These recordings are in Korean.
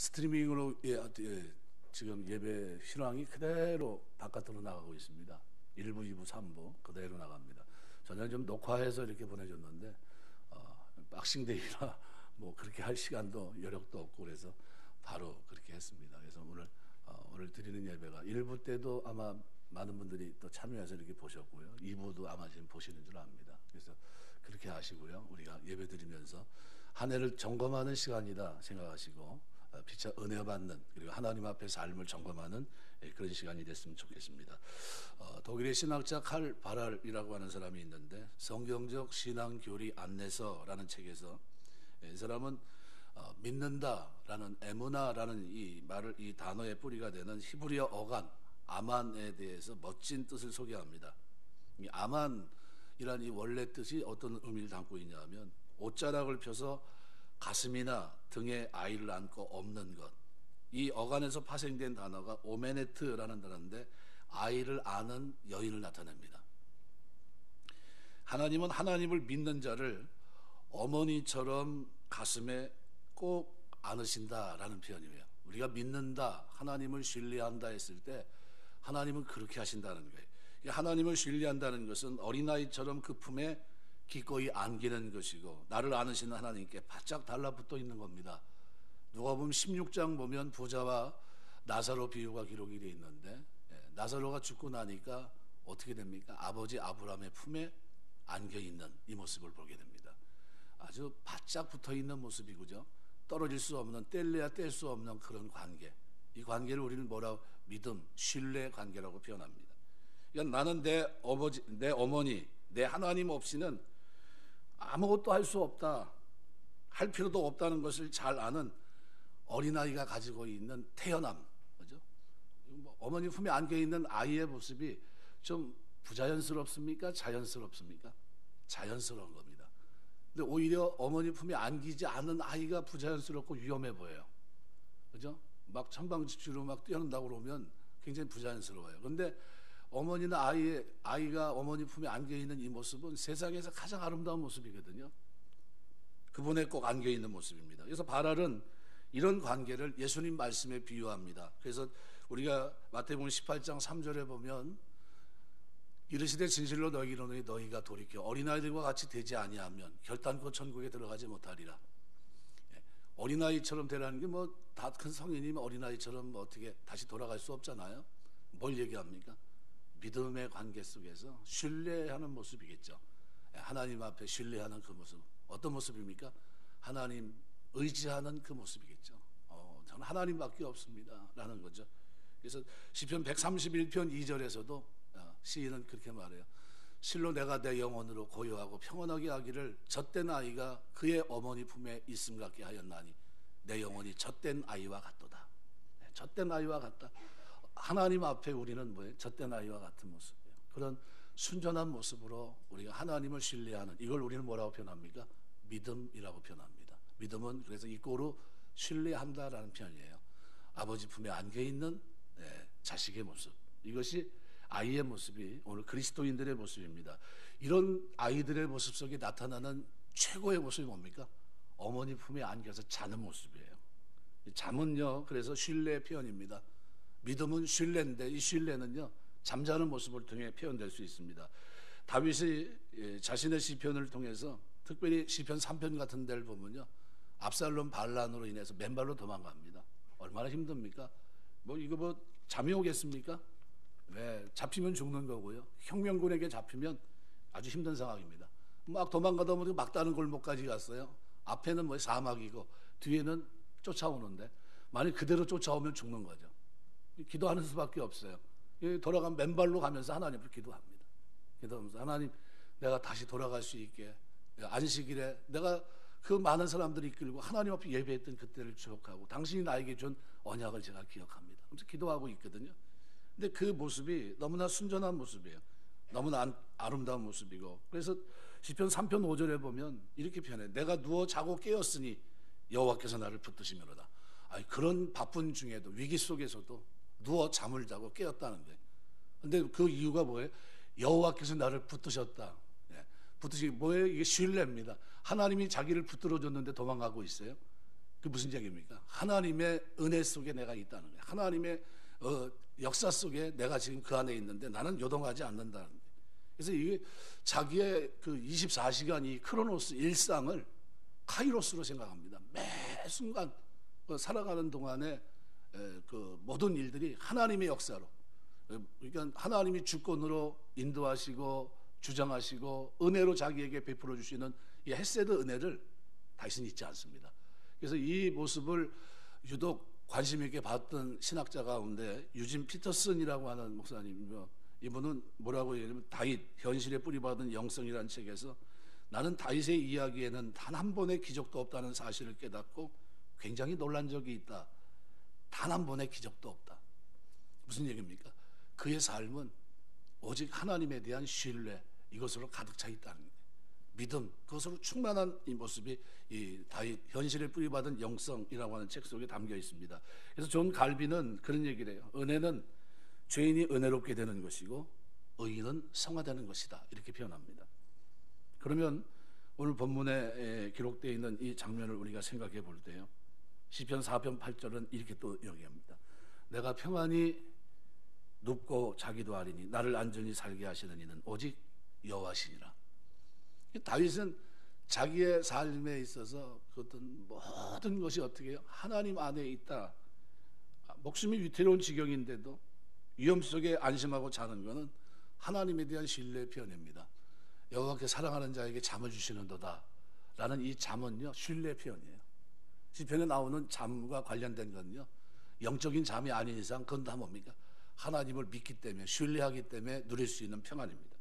스트리밍으로 지금 예배 실황이 그대로 바깥으로 나가고 있습니다. 1부, 2부, 3부 그대로 나갑니다. 저는 좀 녹화해서 이렇게 보내줬는데 박싱데이라 뭐 그렇게 할 시간도 여력도 없고 그래서 바로 그렇게 했습니다. 그래서 오늘 드리는 예배가 1부 때도 아마 많은 분들이 또 참여해서 이렇게 보셨고요. 2부도 아마 지금 보시는 줄 압니다. 그래서 그렇게 하시고요. 우리가 예배 드리면서 한 해를 점검하는 시간이다 생각하시고 피차 은혜 받는 그리고 하나님 앞에 삶을 점검하는 그런 시간이 됐으면 좋겠습니다. 독일의 신학자 칼 바랄이라고 하는 사람이 있는데 성경적 신앙교리 안내서라는 책에서 이 사람은 믿는다라는 에무나라는 이 단어의 뿌리가 되는 히브리어 어간 아만에 대해서 멋진 뜻을 소개합니다. 이 아만이란 이 원래 뜻이 어떤 의미를 담고 있냐면 옷자락을 펴서 가슴이나 등에 아이를 안고 없는 것. 이 어간에서 파생된 단어가 오메네트라는 단어인데 아이를 아는 여인을 나타냅니다. 하나님은 하나님을 믿는 자를 어머니처럼 가슴에 꼭 안으신다라는 표현이에요. 우리가 믿는다, 하나님을 신뢰한다 했을 때 하나님은 그렇게 하신다는 거예요. 하나님을 신뢰한다는 것은 어린아이처럼 그 품에 기꺼이 안기는 것이고 나를 안으시는 하나님께 바짝 달라붙어 있는 겁니다. 누가복음 16장 보면 부자와 나사로 비유가 기록이 되어 있는데 나사로가 죽고 나니까 어떻게 됩니까? 아버지 아브라함의 품에 안겨 있는 이 모습을 보게 됩니다. 아주 바짝 붙어 있는 모습이 그죠? 떨어질 수 없는 뗄래야 뗄 수 없는 그런 관계. 이 관계를 우리는 뭐라고 믿음, 신뢰 관계라고 표현합니다. 그러니까 나는 내 아버지, 내 어머니, 내 하나님 없이는 아무것도 할 수 없다, 할 필요도 없다는 것을 잘 아는 어린아이가 가지고 있는 태연함, 그죠? 어머니 품에 안겨 있는 아이의 모습이 좀 부자연스럽습니까? 자연스럽습니까? 자연스러운 겁니다. 근데 오히려 어머니 품에 안기지 않은 아이가 부자연스럽고 위험해 보여요. 그죠? 막 천방지축으로 막 뛰어난다고 그러면 굉장히 부자연스러워요. 그런데 어머니나 아이가 어머니 품에 안겨 있는 이 모습은 세상에서 가장 아름다운 모습이거든요. 그분에 꼭 안겨 있는 모습입니다. 그래서 바랄은 이런 관계를 예수님 말씀에 비유합니다. 그래서 우리가 마태복음 18장 3절에 보면 이르시되 진실로 너희에게 이르노니 너희가 돌이켜 어린아이들과 같이 되지 아니하면 결단코 천국에 들어가지 못하리라. 어린아이처럼 되라는 게 뭐 다 큰 성인이면 어린아이처럼 뭐 어떻게 다시 돌아갈 수 없잖아요. 뭘 얘기합니까? 믿음의 관계 속에서 신뢰하는 모습이겠죠. 하나님 앞에 신뢰하는 그 모습. 어떤 모습입니까? 하나님 의지하는 그 모습이겠죠. 저는 하나님밖에 없습니다 라는 거죠. 그래서 시편 131편 2절에서도 시인은 그렇게 말해요. 실로 내가 내 영혼으로 고요하고 평온하게 하기를 젖된 아이가 그의 어머니 품에 있음 같게 하였나니 내 영혼이 젖된 아이와 같도다. 젖된 아이와 같다. 하나님 앞에 우리는 뭐예요? 젖된 아이와 같은 모습이에요. 그런 순전한 모습으로 우리가 하나님을 신뢰하는, 이걸 우리는 뭐라고 표현합니까? 믿음이라고 표현합니다. 믿음은 그래서 이꼬로 신뢰한다라는 표현이에요. 아버지 품에 안겨 있는 자식의 모습, 이것이 아이의 모습이 오늘 그리스도인들의 모습입니다. 이런 아이들의 모습 속에 나타나는 최고의 모습이 뭡니까? 어머니 품에 안겨서 자는 모습이에요. 잠은요, 그래서 신뢰의 표현입니다. 믿음은 신뢰인데 이 신뢰는요 잠자는 모습을 통해 표현될 수 있습니다. 다윗이 자신의 시편을 통해서 특별히 시편 3편 같은 데를 보면요 압살롬 반란으로 인해서 맨발로 도망갑니다. 얼마나 힘듭니까? 이거 잠이 오겠습니까? 왜? 잡히면 죽는 거고요. 혁명군에게 잡히면 아주 힘든 상황입니다. 막 도망가다 보니 막다른 골목까지 갔어요. 앞에는 사막이고 뒤에는 쫓아오는데 만약 그대로 쫓아오면 죽는 거죠. 기도하는 수밖에 없어요. 돌아가면 맨발로 가면서 하나님 앞에 기도합니다. 기도하면서 하나님 내가 다시 돌아갈 수 있게 안식일에 내가 그 많은 사람들을 이끌고 하나님 앞에 예배했던 그때를 추억하고 당신이 나에게 준 언약을 제가 기억합니다. 그래서 기도하고 있거든요. 근데 그 모습이 너무나 순전한 모습이에요. 너무나 아름다운 모습이고 그래서 시편 3편 5절에 보면 이렇게 표현해요. 내가 누워 자고 깨었으니 여호와께서 나를 붙드시미로다. 그런 바쁜 중에도 위기 속에서도 누워 잠을 자고 깨었다는 거예요. 근데 그 이유가 뭐예요? 여호와께서 나를 붙드셨다. 붙드시기 뭐예요? 이게 신뢰입니다. 하나님이 자기를 붙들어줬는데 도망가고 있어요. 그 무슨 얘기입니까? 하나님의 은혜 속에 내가 있다는 거예요. 하나님의 역사 속에 내가 지금 그 안에 있는데 나는 요동하지 않는다는 거예요. 그래서 이게 자기의 그 24시간 이 크로노스 일상을 카이로스로 생각합니다. 매 순간 살아가는 동안에 그 모든 일들이 하나님의 역사로, 그러니까 하나님이 주권으로 인도하시고 주장하시고 은혜로 자기에게 베풀어 주시는 이 헤세드 은혜를 다윗은 잊지 않습니다. 그래서 이 모습을 유독 관심 있게 봤던 신학자 가운데 유진 피터슨이라고 하는 목사님이며, 이분은 뭐라고 얘기하냐면 다윗 현실에 뿌리받은 영성이라는 책에서 나는 다윗의 이야기에는 단 한 번의 기적도 없다는 사실을 깨닫고 굉장히 놀란 적이 있다. 단 한 번의 기적도 없다. 무슨 얘기입니까? 그의 삶은 오직 하나님에 대한 신뢰, 이것으로 가득 차 있다는 거예요. 믿음, 그것으로 충만한 이 모습이 이 다윗 현실에 뿌리받은 영성이라고 하는 책 속에 담겨 있습니다. 그래서 존 갈비는 그런 얘기를 해요. 은혜는 죄인이 은혜롭게 되는 것이고 의인은 성화되는 것이다, 이렇게 표현합니다. 그러면 오늘 본문에 기록되어 있는 이 장면을 우리가 생각해 볼 때요, 시편 4편 8절은 이렇게 또 얘기합니다. 내가 평안히 눕고 자기도 하리니 나를 안전히 살게 하시는 이는 오직 여호와시니라. 다윗은 자기의 삶에 있어서 그 어떤 모든 것이 어떻게 해요? 하나님 안에 있다. 목숨이 위태로운 지경인데도 위험 속에 안심하고 자는 것은 하나님에 대한 신뢰의 표현입니다. 여호와께 사랑하는 자에게 잠을 주시는도다 라는 이 잠은요, 신뢰의 표현이에요. 시편에 나오는 잠과 관련된 건요, 영적인 잠이 아닌 이상 그건 다 뭡니까? 하나님을 믿기 때문에, 신뢰하기 때문에 누릴 수 있는 평안입니다.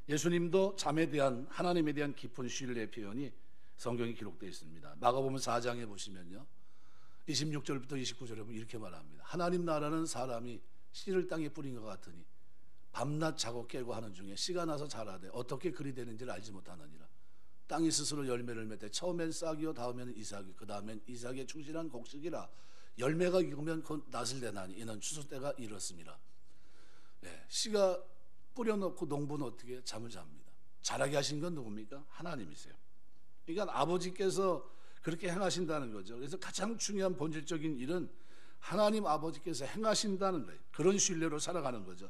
예수님도 잠에 대한, 하나님에 대한 깊은 신뢰의 표현이 성경에 기록되어 있습니다. 마가복음 4장에 보시면요, 26절부터 29절에 보면 이렇게 말합니다. 하나님 나라는 사람이 씨를 땅에 뿌린 것 같으니 밤낮 자고 깨고 하는 중에 씨가 나서 자라되 어떻게 그리 되는지를 알지 못하느니라. 땅이 스스로 열매를 맺되 처음엔 싹이요 다음에는 이삭이 그 다음엔 이삭의 충실한 곡식이라. 열매가 익으면 곧 낫을 내나니 이는 추수 때가 이렇습니다. 씨가 뿌려놓고 농부는 어떻게 잠을 잡니다. 자라게 하신 건 누굽니까? 하나님이세요. 그러니까 아버지께서 그렇게 행하신다는 거죠. 그래서 가장 중요한 본질적인 일은 하나님 아버지께서 행하신다는 거예요. 그런 신뢰로 살아가는 거죠.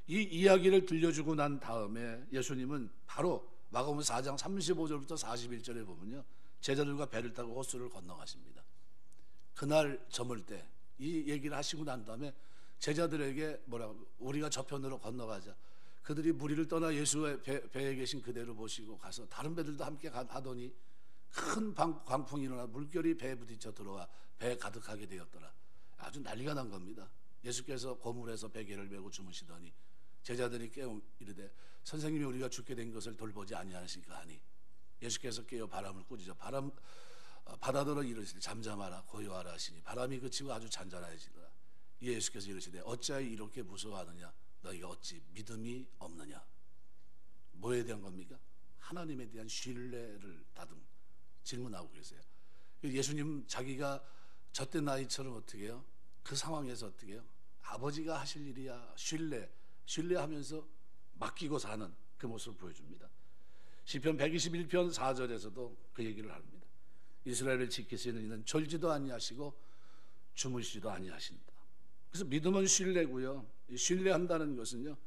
이 이야기를 들려주고 난 다음에 예수님은 바로 마가복음 4장 35절부터 41절에 보면요, 제자들과 배를 타고 호수를 건너가십니다. 그날 저물 때 이 얘기를 하시고 난 다음에 제자들에게 뭐라고, 우리가 저편으로 건너가자. 그들이 무리를 떠나 예수의 배에 계신 그대로 모시고 가서 다른 배들도 함께 하더니 큰 광풍이 일어나 물결이 배에 부딪혀 들어와 배에 가득하게 되었더라. 아주 난리가 난 겁니다. 예수께서 고물에서 베개를 메고 주무시더니 제자들이 깨어 이르되 선생님이 우리가 죽게 된 것을 돌보지 아니하시니까 하니 예수께서 깨어 바람을 꾸짖어 바다더러 이르시되 잠잠하라 고요하라 하시니 바람이 그치고 아주 잔잔해지더라. 예수께서 이르시되 어찌하여 이렇게 무서워하느냐 너희가 어찌 믿음이 없느냐. 뭐에 대한 겁니까? 하나님에 대한 신뢰를 다듬 질문하고 계세요. 예수님 자기가 저때 나이처럼 어떻게 해요? 그 상황에서 어떻게 해요? 아버지가 하실 일이야 신뢰하면서 맡기고 사는 그 모습을 보여줍니다. 시편 121편 4절에서도 그 얘기를 합니다. 이스라엘을 지키시는 이는 졸지도 아니하시고 주무시지도 아니하신다. 그래서 믿음은 신뢰고요, 신뢰한다는 것은요,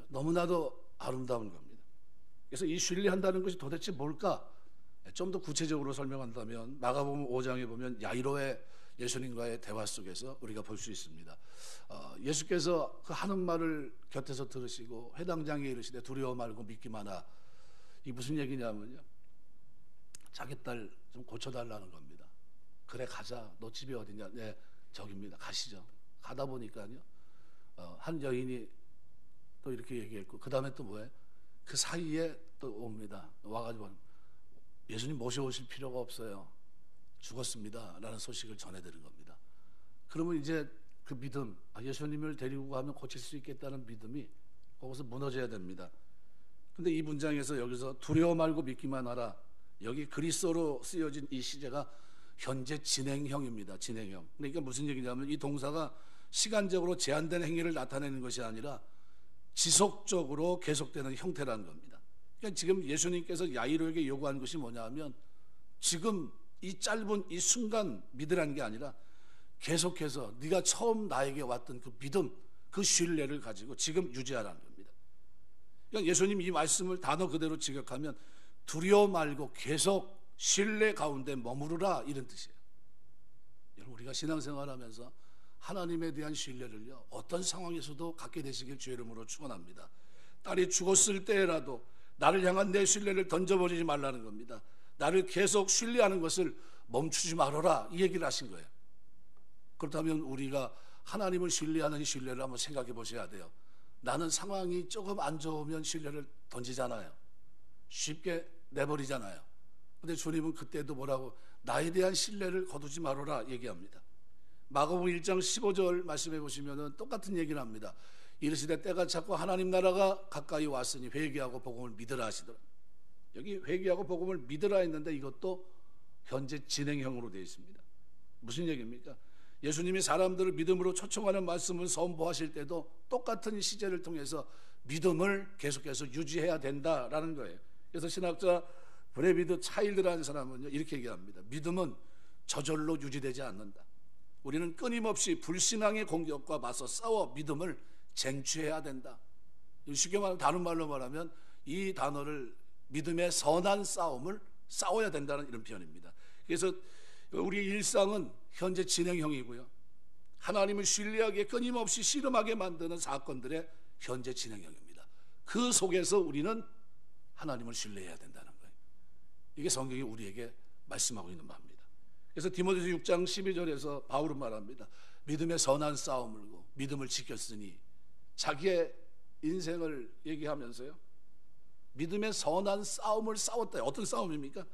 너무나도 아름다운 겁니다. 그래서 이 신뢰한다는 것이 도대체 뭘까? 좀 더 구체적으로 설명한다면 마가복음 5장에 보면 야이로의 예수님과의 대화 속에서 우리가 볼 수 있습니다. 예수께서 그 하는 말을 곁에서 들으시고 회당장에 이르시되 두려워 말고 믿기만 하라. 이 무슨 얘기냐면요, 자기 딸 좀 고쳐달라는 겁니다. 그래 가자. 너 집이 어디냐? 네 저기입니다. 가시죠. 가다 보니까요, 한 여인이 또 이렇게 얘기했고 그 다음에 또 뭐예요? 그 사이에 또 옵니다. 와가지고 예수님 모셔오실 필요가 없어요. 죽었습니다 라는 소식을 전해드린 겁니다. 그러면 이제 그 믿음, 예수님을 데리고 가면 고칠 수 있겠다는 믿음이 거기서 무너져야 됩니다. 근데 이 문장에서 여기서 두려워 말고 믿기만 하라, 여기 그리스어로 쓰여진 이 시제가 현재 진행형입니다. 진행형. 그러니까 무슨 얘기냐면 이 동사가 시간적으로 제한된 행위를 나타내는 것이 아니라 지속적으로 계속되는 형태라는 겁니다. 그러니까 지금 예수님께서 야이로에게 요구한 것이 뭐냐 하면 지금 이 짧은 이 순간 믿으라는 게 아니라 계속해서 네가 처음 나에게 왔던 그 믿음, 그 신뢰를 가지고 지금 유지하라는 겁니다. 그러니까 예수님 이 말씀을 단어 그대로 직역하면 두려워 말고 계속 신뢰 가운데 머무르라, 이런 뜻이에요. 여러분, 우리가 신앙생활하면서 하나님에 대한 신뢰를요, 어떤 상황에서도 갖게 되시길 주의 이름으로 축원합니다. 딸이 죽었을 때라도 나를 향한 내 신뢰를 던져버리지 말라는 겁니다. 나를 계속 신뢰하는 것을 멈추지 말아라, 이 얘기를 하신 거예요. 그렇다면 우리가 하나님을 신뢰하는 신뢰를 한번 생각해 보셔야 돼요. 나는 상황이 조금 안 좋으면 신뢰를 던지잖아요. 쉽게 내버리잖아요. 근데 주님은 그때도 뭐라고? 나에 대한 신뢰를 거두지 말아라 얘기합니다. 마가복음 1장 15절 말씀해 보시면 똑같은 얘기를 합니다. 이르시되 때가 찼고 하나님 나라가 가까이 왔으니 회개하고 복음을 믿으라 하시더라. 여기 회개하고 복음을 믿으라 했는데 이것도 현재 진행형으로 되어 있습니다. 무슨 얘기입니까? 예수님이 사람들을 믿음으로 초청하는 말씀을 선포하실 때도 똑같은 시제를 통해서 믿음을 계속해서 유지해야 된다라는 거예요. 그래서 신학자 브레비드 차일드라는 사람은요, 이렇게 얘기합니다. 믿음은 저절로 유지되지 않는다. 우리는 끊임없이 불신앙의 공격과 맞서 싸워 믿음을 쟁취해야 된다. 쉽게 말하면, 다른 말로 말하면 이 단어를 믿음의 선한 싸움을 싸워야 된다는 이런 표현입니다. 그래서 우리 일상은 현재 진행형이고요, 하나님을 신뢰하기에 끊임없이 씨름하게 만드는 사건들의 현재 진행형입니다. 그 속에서 우리는 하나님을 신뢰해야 된다는 거예요. 이게 성경이 우리에게 말씀하고 있는 바입니다. 그래서 디모데서 6장 12절에서 바울은 말합니다. 믿음의 선한 싸움을 고 믿음을 지켰으니, 자기의 인생을 얘기하면서요, 믿음의 선한 싸움을 싸웠다. 어떤 싸움입니까?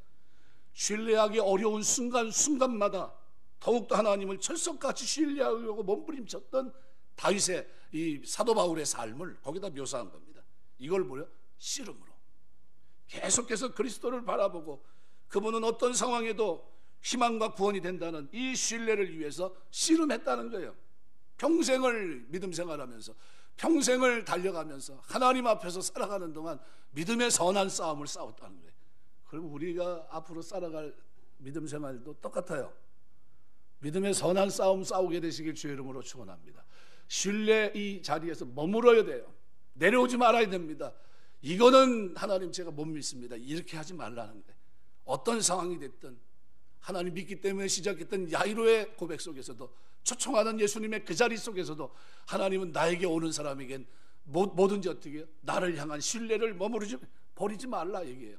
신뢰하기 어려운 순간순간마다 더욱더 하나님을 철석같이 신뢰하려고 몸부림쳤던 다윗의, 이 사도 바울의 삶을 거기다 묘사한 겁니다. 이걸 뭐요? 씨름으로 계속해서 그리스도를 바라보고 그분은 어떤 상황에도 희망과 구원이 된다는 이 신뢰를 위해서 씨름했다는 거예요. 평생을 믿음 생활하면서, 평생을 달려가면서 하나님 앞에서 살아가는 동안 믿음의 선한 싸움을 싸웠다는 거예요. 그럼 우리가 앞으로 살아갈 믿음 생활도 똑같아요. 믿음의 선한 싸움 싸우게 되시길 주의 이름으로 축원합니다. 신뢰 이 자리에서 머물러야 돼요. 내려오지 말아야 됩니다. 이거는 하나님 제가 못 믿습니다, 이렇게 하지 말라는 거예요. 어떤 상황이 됐든 하나님 믿기 때문에 시작했던 야이로의 고백 속에서도, 초청하는 예수님의 그 자리 속에서도 하나님은 나에게 오는 사람에겐 뭐든지 어떻게 해요? 나를 향한 신뢰를 버리지 말라 얘기해요.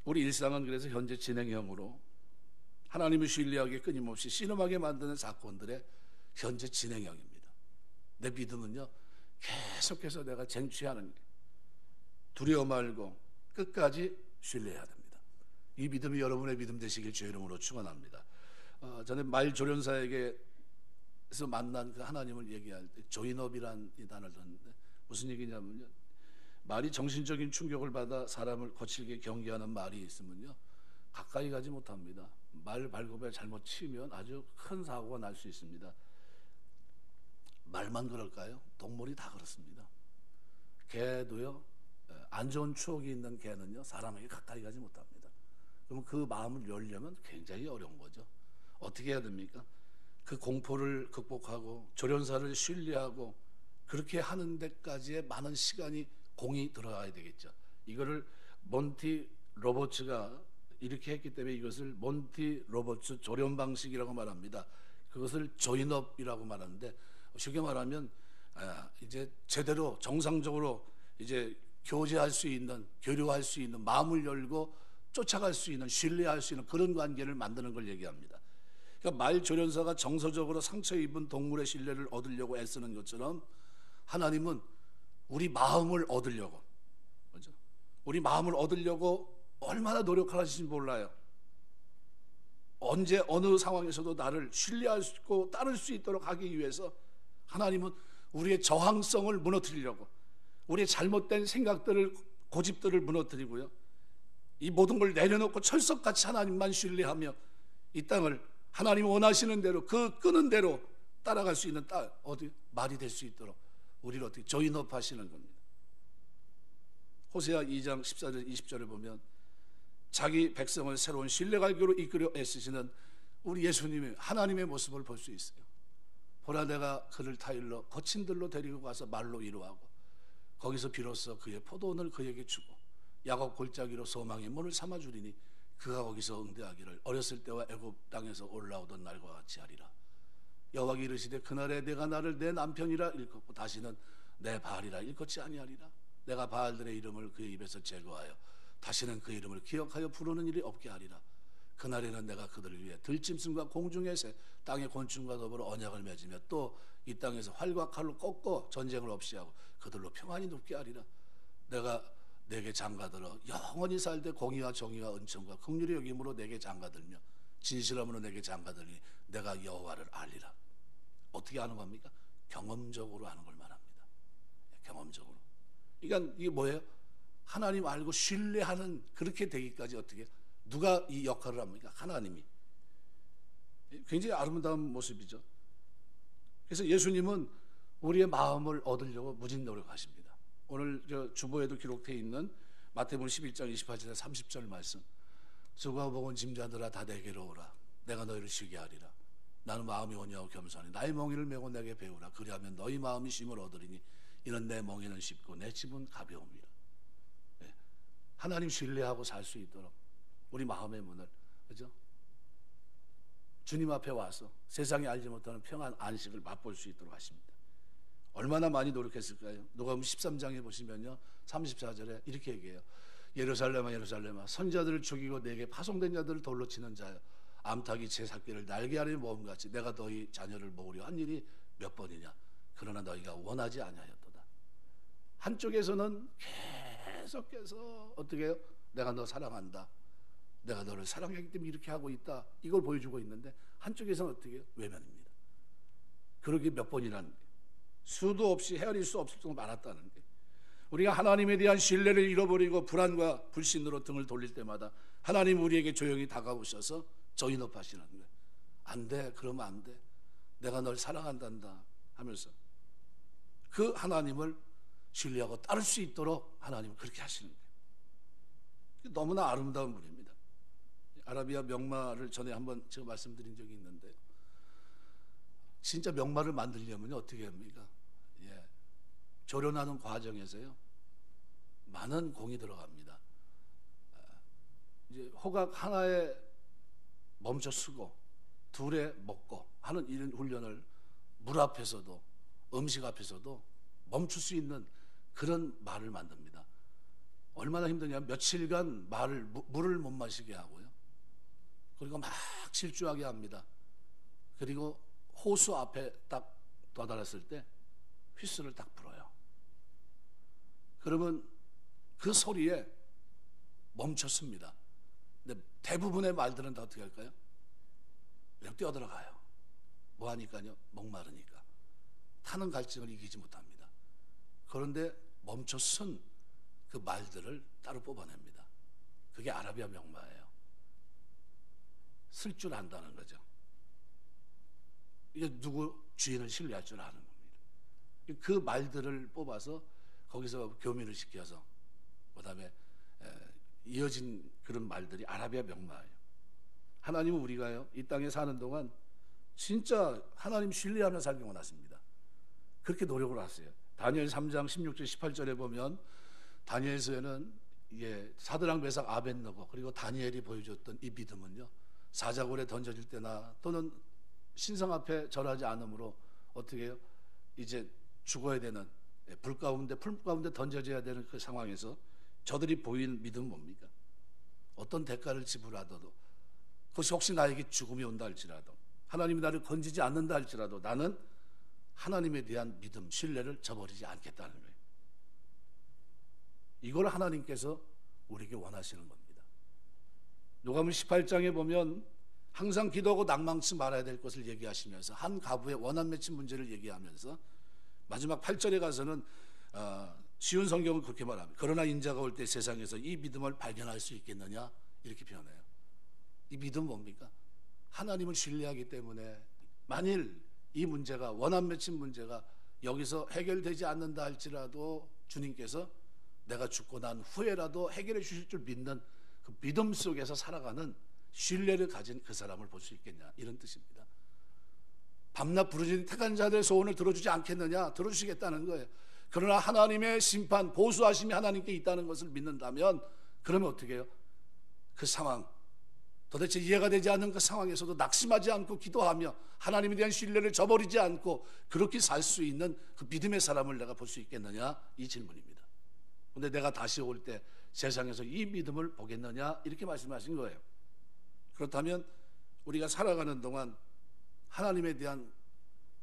우리 일상은 그래서 현재 진행형으로 하나님을 신뢰하기에 끊임없이 씨름하게 만드는 사건들의 현재 진행형입니다. 내 믿음은요, 계속해서 내가 쟁취하는 게, 두려워 말고 끝까지 신뢰해야 됩니다. 이 믿음이 여러분의 믿음 되시길 주의 이름으로 축원합니다. 저는 말조련사에게서 만난 그 하나님을 얘기할 때 조인업이라는 이 단어를 듣는데 무슨 얘기냐면요, 말이 정신적인 충격을 받아 사람을 거칠게 경계하는 말이 있으면요, 가까이 가지 못합니다. 말 발굽에 잘못 치면 아주 큰 사고가 날 수 있습니다. 말만 그럴까요? 동물이 다 그렇습니다. 개도요, 안 좋은 추억이 있는 개는요, 사람에게 가까이 가지 못합니다. 그러면 그 마음을 열려면 굉장히 어려운 거죠. 어떻게 해야 됩니까? 그 공포를 극복하고 조련사를 신뢰하고 그렇게 하는 데까지의 많은 시간이, 공이 들어가야 되겠죠. 이거를 몬티 로버츠가 이렇게 했기 때문에 이것을 몬티 로버츠 조련 방식이라고 말합니다. 그것을 조인업이라고 말하는데, 쉽게 말하면 이제 제대로 정상적으로 이제 교제할 수 있는, 교류할 수 있는, 마음을 열고 쫓아갈 수 있는, 신뢰할 수 있는 그런 관계를 만드는 걸 얘기합니다. 그러니까 말 조련사가 정서적으로 상처 입은 동물의 신뢰를 얻으려고 애쓰는 것처럼 하나님은 우리 마음을 얻으려고, 그렇죠? 우리 마음을 얻으려고 얼마나 노력하시는지 몰라요. 언제 어느 상황에서도 나를 신뢰할 수 있고 따를 수 있도록 하기 위해서 하나님은 우리의 저항성을 무너뜨리려고, 우리의 잘못된 생각들을, 고집들을 무너뜨리고요, 이 모든 걸 내려놓고 철석같이 하나님만 신뢰하며 이 땅을 하나님이 원하시는 대로, 그 끄는 대로 따라갈 수 있는 말이 될 수 있도록 우리를 어떻게 조인업 하시는 겁니다. 호세아 2장 14절 20절을 보면 자기 백성을 새로운 신뢰갈 길로 이끌어 애쓰시는 우리 예수님의 하나님의 모습을 볼 수 있어요. 보라 내가 그를 타일러 거친 들로 데리고 가서 말로 위로하고 거기서 비로소 그의 포도원을 그에게 주고 야곱 골짜기로 소망의 문을 삼아주리니 그가 거기서 응대하기를 어렸을 때와 애굽 땅에서 올라오던 날과 같이 하리라. 여호와가 이르시되 그날에 내가 나를 내 남편이라 일컫고 다시는 내 바알이라 일컫지 아니하리라. 내가 바알들의 이름을 그의 입에서 제거하여 다시는 그 이름을 기억하여 부르는 일이 없게 하리라. 그날에는 내가 그들을 위해 들짐승과 공중의 새 땅의 곤충과 더불어 언약을 맺으며 또 이 땅에서 활과 칼로 꺾고 전쟁을 없이 하고 그들로 평안히 눕게 하리라. 내가 내게 장가들어 영원히 살되 공의와 정의와 은총과 긍휼의 여김으로 내게 장가들며 진실함으로 내게 장가들니 내가 여호와를 알리라. 어떻게 아는 겁니까? 경험적으로 아는 걸 말합니다. 경험적으로. 그러니까 이게 뭐예요? 하나님 알고 신뢰하는 그렇게 되기까지 어떻게 누가 이 역할을 합니까? 하나님이. 굉장히 아름다운 모습이죠. 그래서 예수님은 우리의 마음을 얻으려고 무진 노력하십니다. 오늘 주보에도 기록되어 있는 마태복음 11장 28절에 30절 말씀. 수고하고 무거운 짐자들아 다 내게로 오라. 내가 너희를 쉬게 하리라. 나는 마음이 온유하고 겸손하니 나의 멍에를 메고 내게 배우라. 그리하면 너희 마음이 쉼을 얻으리니 이는 내 멍에는 쉽고 내 짐은 가벼움이라. 네. 하나님 신뢰하고 살 수 있도록 우리 마음의 문을, 그죠? 주님 앞에 와서 세상이 알지 못하는 평안 안식을 맛볼 수 있도록 하십니다. 얼마나 많이 노력했을까요? 누가복음 13장에 보시면요 34절에 이렇게 얘기해요. 예루살렘아 예루살렘아 선자들을 죽이고 내게 파송된 자들을 돌로 치는 자여 암탉이 제 새끼를 날개 아래 모음같이 내가 너희 자녀를 모으려 한 일이 몇 번이냐. 그러나 너희가 원하지 아니하였도다. 한쪽에서는 계속해서 어떻게 해요? 내가 너 사랑한다. 내가 너를 사랑하기 때문에 이렇게 하고 있다. 이걸 보여주고 있는데 한쪽에서는 어떻게 해요? 외면입니다. 그러기 몇 번이라는 게 수도 없이 헤아릴 수 없을 정도 많았다는 게 우리가 하나님에 대한 신뢰를 잃어버리고 불안과 불신으로 등을 돌릴 때마다 하나님 우리에게 조용히 다가오셔서 저인업하시는 거예요. 안 돼. 그러면 안 돼. 내가 널 사랑한단다 하면서 그 하나님을 신뢰하고 따를 수 있도록 하나님은 그렇게 하시는 거예요. 너무나 아름다운 분입니다. 아라비아 명마를 전에 한번 제가 말씀드린 적이 있는데 진짜 명마를 만들려면 어떻게 합니까? 예. 조련하는 과정에서요 많은 공이 들어갑니다. 이제 호각 하나에 멈춰 쓰고 둘에 먹고 하는 이런 훈련을 물 앞에서도 음식 앞에서도 멈출 수 있는 그런 말을 만듭니다. 얼마나 힘드냐면 며칠간 물을 못 마시게 하고요. 그리고 막 질주하게 합니다. 그리고 호수 앞에 딱 도달했을 때 휘슬을 딱 불어요. 그러면 그 소리에 멈췄습니다. 근데 대부분의 말들은 다 어떻게 할까요? 그냥 뛰어들어가요. 뭐 하니까요? 목마르니까. 타는 갈증을 이기지 못합니다. 그런데 멈춰 쓴 그 말들을 따로 뽑아냅니다. 그게 아라비아 명마예요. 쓸 줄 안다는 거죠. 이게 누구 주인을 신뢰할 줄 아는 겁니다. 그 말들을 뽑아서 거기서 교민을 시켜서 그다음에 이어진 그런 말들이 아라비아 명마예요. 하나님은 우리가요 이 땅에 사는 동안 진짜 하나님 신뢰하며 살기 원하십니다. 그렇게 노력을 하세요. 다니엘 3장 16절 18절에 보면 다니엘서에는 이게 사드락 메삭 아벳느고 그리고 다니엘이 보여줬던 이 믿음은요 사자굴에 던져질 때나 또는 신성 앞에 절하지 않으므로 어떻게 해요? 이제 죽어야 되는 풀 가운데 던져져야 되는 그 상황에서 저들이 보이는 믿음은 뭡니까? 어떤 대가를 지불하더라도 그것이 혹시 나에게 죽음이 온다 할지라도 하나님이 나를 건지지 않는다 할지라도 나는 하나님에 대한 믿음, 신뢰를 저버리지 않겠다는 거예요. 이걸 하나님께서 우리에게 원하시는 겁니다. 누가복음 18장에 보면 항상 기도하고 낭망치 말아야 될 것을 얘기하시면서 한 가부의 원한 맺힌 문제를 얘기하면서 마지막 8절에 가서는 쉬운 성경은 그렇게 말합니다. 그러나 인자가 올 때 세상에서 이 믿음을 발견할 수 있겠느냐 이렇게 표현해요. 이 믿음 뭡니까? 하나님을 신뢰하기 때문에 만일 이 문제가 원한 맺힌 문제가 여기서 해결되지 않는다 할지라도 주님께서 내가 죽고 난 후에라도 해결해 주실 줄 믿는 그 믿음 속에서 살아가는 신뢰를 가진 그 사람을 볼 수 있겠냐, 이런 뜻입니다. 밤낮 부르짖는 택한 자들의 소원을 들어주지 않겠느냐? 들어주시겠다는 거예요. 그러나 하나님의 심판, 보수하심이 하나님께 있다는 것을 믿는다면, 그러면 어떻게 해요? 그 상황, 도대체 이해가 되지 않는 그 상황에서도 낙심하지 않고 기도하며 하나님에 대한 신뢰를 저버리지 않고 그렇게 살 수 있는 그 믿음의 사람을 내가 볼 수 있겠느냐, 이 질문입니다. 그런데 내가 다시 올 때 세상에서 이 믿음을 보겠느냐, 이렇게 말씀하신 거예요. 그렇다면 우리가 살아가는 동안 하나님에 대한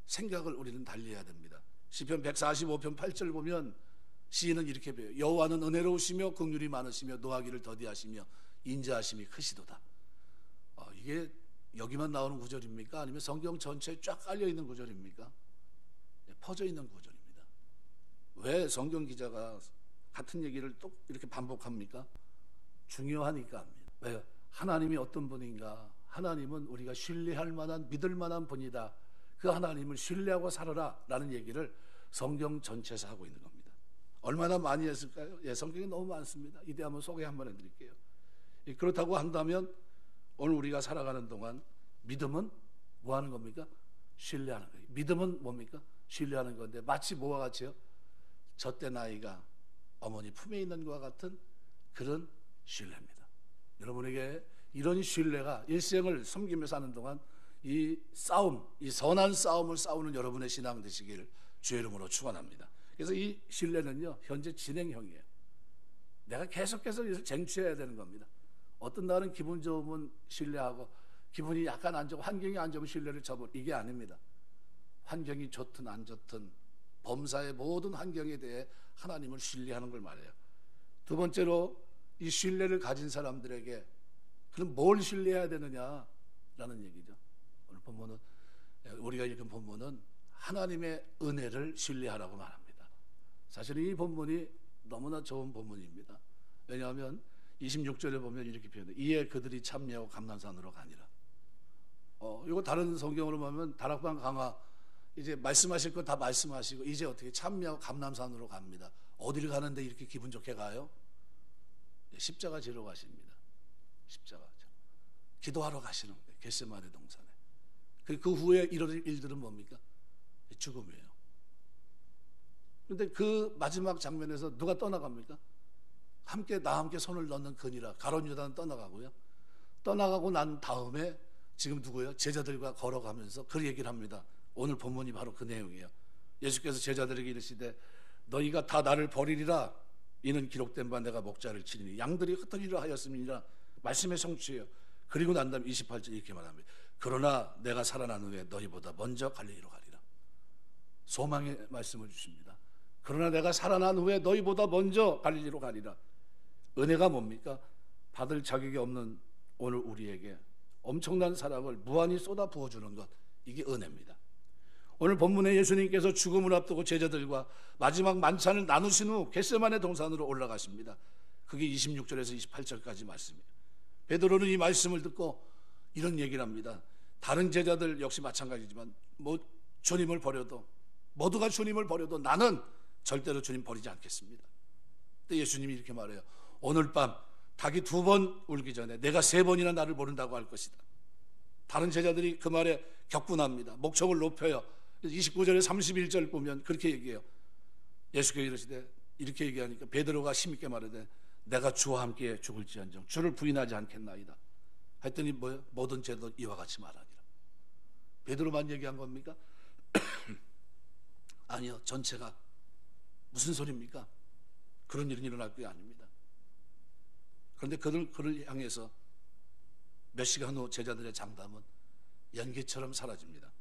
생각을 우리는 달리해야 됩니다. 시편 145편 8절 보면 시인은 이렇게 배워요. 여호와는 은혜로우시며 긍휼이 많으시며 노하기를 더디하시며 인자하심이 크시도다. 이게 여기만 나오는 구절입니까? 아니면 성경 전체에 쫙 깔려있는 구절입니까? 퍼져 있는 구절입니다. 왜 성경 기자가 같은 얘기를 또 이렇게 반복합니까? 중요하니까 합니다. 왜요? 하나님이 어떤 분인가? 하나님은 우리가 신뢰할 만한, 믿을 만한 분이다. 그 하나님을 신뢰하고 살아라 라는 얘기를 성경 전체에서 하고 있는 겁니다. 얼마나 많이 했을까요? 성경이 너무 많습니다. 이때 한번 소개 한번 해드릴게요. 그렇다고 한다면 오늘 우리가 살아가는 동안 믿음은 뭐 하는 겁니까? 신뢰하는 거예요. 믿음은 뭡니까? 신뢰하는 건데, 마치 뭐와 같이요? 젖된 아이가 어머니 품에 있는 것과 같은 그런 신뢰입니다. 여러분에게 이런 신뢰가 일생을 섬기며 사는 동안 이 싸움, 이 선한 싸움을 싸우는 여러분의 신앙 되시길 주의 이름으로 축원합니다. 그래서 이 신뢰는요, 현재 진행형이에요. 내가 계속해서 쟁취해야 되는 겁니다. 어떤 날은 기분 좋으면 신뢰하고, 기분이 약간 안 좋고 환경이 안 좋으면 신뢰를 저버려, 이게 아닙니다. 환경이 좋든 안 좋든 범사의 모든 환경에 대해 하나님을 신뢰하는 걸 말해요. 두 번째로 이 신뢰를 가진 사람들에게 그럼 뭘 신뢰해야 되느냐라는 얘기죠. 오늘 본문은, 우리가 읽은 본문은 하나님의 은혜를 신뢰하라고 말합니다. 사실 이 본문이 너무나 좋은 본문입니다. 왜냐하면 26절에 보면 이렇게 표현해요. 이에 그들이 참여하고 감람산으로 가니라. 이거 다른 성경으로 보면 다락방 강화, 이제 말씀하실 거 다 말씀하시고 이제 어떻게 참여하고 감람산으로 갑니다. 어디를 가는데 이렇게 기분 좋게 가요? 십자가 지러 가십니다. 십자가 기도하러 가시는 거예요. 겟세마네 동산에. 그 후에 이런 일들은 뭡니까? 죽음이에요. 그런데 그 마지막 장면에서 누가 떠나갑니까? 나 함께 손을 넣는 그니라. 가룟 유다는 떠나가고요. 떠나가고 난 다음에 지금 누구예요? 제자들과 걸어가면서 그 얘기를 합니다. 오늘 본문이 바로 그 내용이에요. 예수께서 제자들에게 이르시되 너희가 다 나를 버리리라. 이는 기록된 바 내가 목자를 치리니 양들이 흩어지려 하였음이니라. 말씀의 성취예요. 그리고 난 다음 28절 이렇게 말합니다. 그러나 내가 살아난 후에 너희보다 먼저 갈릴리로 가리라. 소망의 말씀을 주십니다. 그러나 내가 살아난 후에 너희보다 먼저 갈릴리로 가리라. 은혜가 뭡니까? 받을 자격이 없는 오늘 우리에게 엄청난 사랑을 무한히 쏟아 부어주는 것, 이게 은혜입니다. 오늘 본문에 예수님께서 죽음을 앞두고 제자들과 마지막 만찬을 나누신 후 겟세마네 동산으로 올라가십니다. 그게 26절에서 28절까지 말씀이에요. 베드로는 이 말씀을 듣고 이런 얘기를 합니다. 다른 제자들 역시 마찬가지지만 주님을 버려도, 모두가 주님을 버려도 나는 절대로 주님 버리지 않겠습니다. 그때 예수님이 이렇게 말해요. 오늘 밤 닭이 2번 울기 전에 내가 3번이나 나를 모른다고 할 것이다. 다른 제자들이 그 말에 격분합니다. 목청을 높여요. 29절에 31절 보면 그렇게 얘기해요. 예수께서 이르시되, 이렇게 얘기하니까 베드로가 힘있게 말하되 내가 주와 함께 죽을지언정 주를 부인하지 않겠나이다. 했더니 뭐예요? 모든 제도 이와 같이 말하니라. 베드로만 얘기한 겁니까? 아니요, 전체가. 무슨 소리입니까? 그런 일은 일어날 게 아닙니다. 그런데 그를 향해서 몇 시간 후 제자들의 장담은 연기처럼 사라집니다.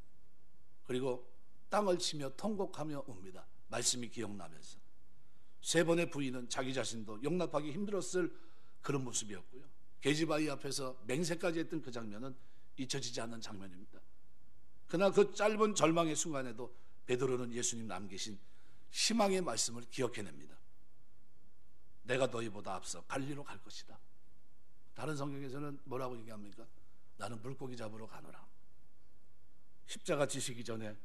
그리고 땅을 치며 통곡하며 옵니다. 말씀이 기억나면서. 3번의 부인은 자기 자신도 용납하기 힘들었을 그런 모습이었고요. 계집아이 앞에서 맹세까지 했던 그 장면은 잊혀지지 않는 장면입니다. 그러나 그 짧은 절망의 순간에도 베드로는 예수님 남기신 희망의 말씀을 기억해냅니다. 내가 너희보다 앞서 갈리로 갈 것이다. 다른 성경에서는 뭐라고 얘기합니까? 나는 물고기 잡으러 가노라. 십자가 지시기 전에